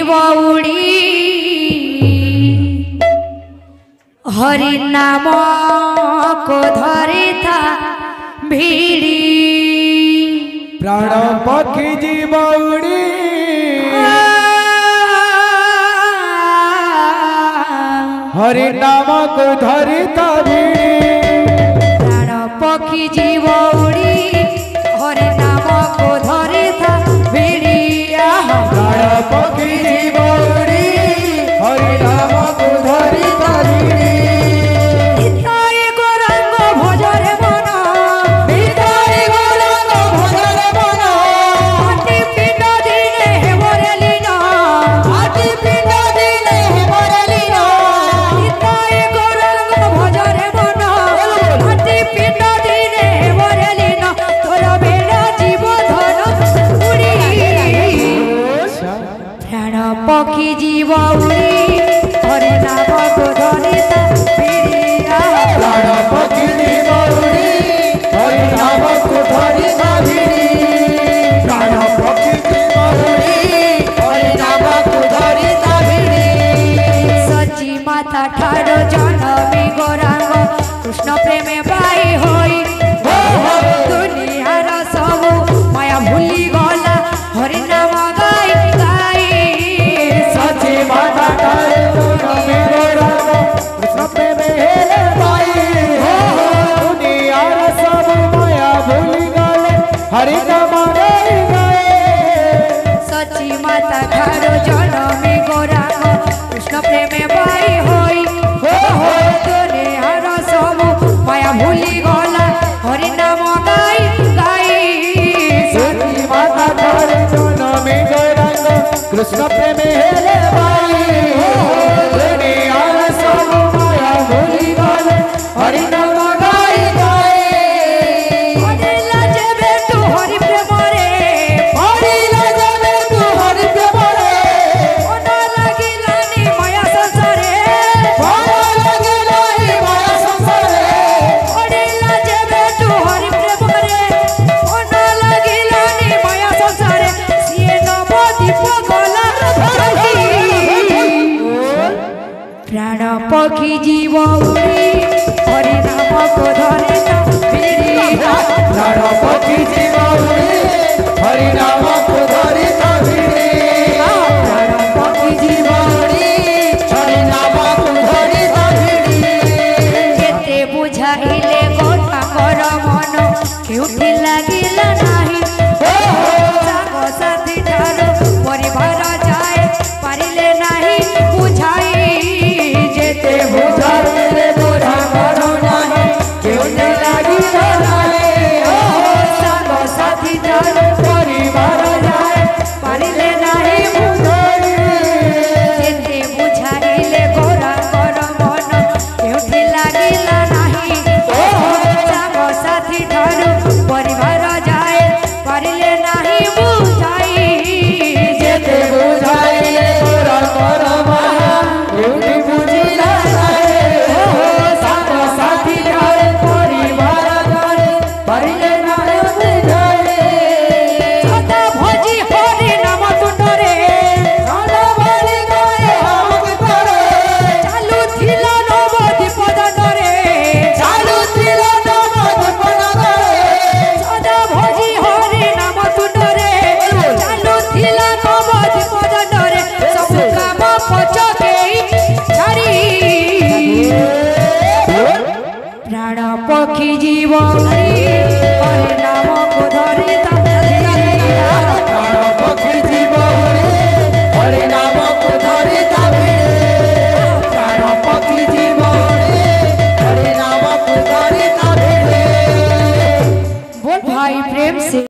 जीव उड़ी हरि नाम को धरे था भिड़ी प्राण पक्षी जीव उड़ी हरि नाम को धरे था भिड़ी प्राण पक्षी जीव उड़ी हरि नाम को धरे था भिड़ी प्राण पक्षी जीव उड़ी हरि नाम को धरे था भिड़ी पक्षी जीव उड़ी हरि नाम को धरे था भिड़ी प्राण पक्षी जीव उड़ी हरि नाम को धरे था भिड़ी प्राण पक्षी जीव उड़ी हरि नाम को धरे था भिड़ी सची माता ठाड़ जनमी गौरांग कृष्ण प्रेमे बाई होई दुनियार सबु माया भूली गला हरि नाम गाई गाई सची माता ठाड़ जनमी गौरांग कृष्ण प्रेमे बाई दुनियार सबु माया भूली गले हरि नाम गाई गाए सची माता ठाड़ जनमी गौरांग कृष्ण प्रेमे बाई होई दुनियार सबु माया भूली गला हरि नाम गाई गाई सची माता ठाड़ जनमी गौरांग कृष्ण प्रेमे बाई दुनियार सबु माया भूली गले हरि नाम गाई गाए पड़ेला जेबे तू हरि प्रेम रे पड़िला जेबे तू हरि प्रेम रे मन लागिलानी माया संसारे मन लागिलानी माया संसारे पड़ेला जेबे तू हरि प्रेम रे मन लागिलानी माया संसारे सिए नवदीप गला प्राण पक्षी जीव उड़ी हरि नाम को धरे था भिड़ी प्राण पक्षी जीव उड़ी हरि नाम को धरे था भिड़ी प्राण पक्षी जीव उड़ी हरि नाम को धरे था भिड़ी केते बुझाइले गोठाकर मन केउठी लागिला नाही साग साथी ठार परिवार जाए पारिले नाही बुझाई जेते बुझाइले गोठाकर मन केउठी लागिला नाही साग साथी ठार परिवार जाए पारिले नाही बुझाई जेते बुझाइले गोठाकर मन केउठी लागिला नाही साग साथी ठार परिवार जाए पारिले नाही बुझाई जेते बुझाइले गोठाकर मन केउठी बुझिला नाही साग साथी ठार परिवार जाए परिले नाही बुझाई सदा भोजी हरि नाम तुंडरे सदा भोजी गाए हम करे चालू थिला नवदीप दंडरे चालू थिला नवदीप दंडरे सदा भोजी हरि नाम तुंडरे चालू थिला नवदीप दंडरे सब काम पचके छाड़ी प्राण पक्षी जीव उड़ी हरि नाम को धरे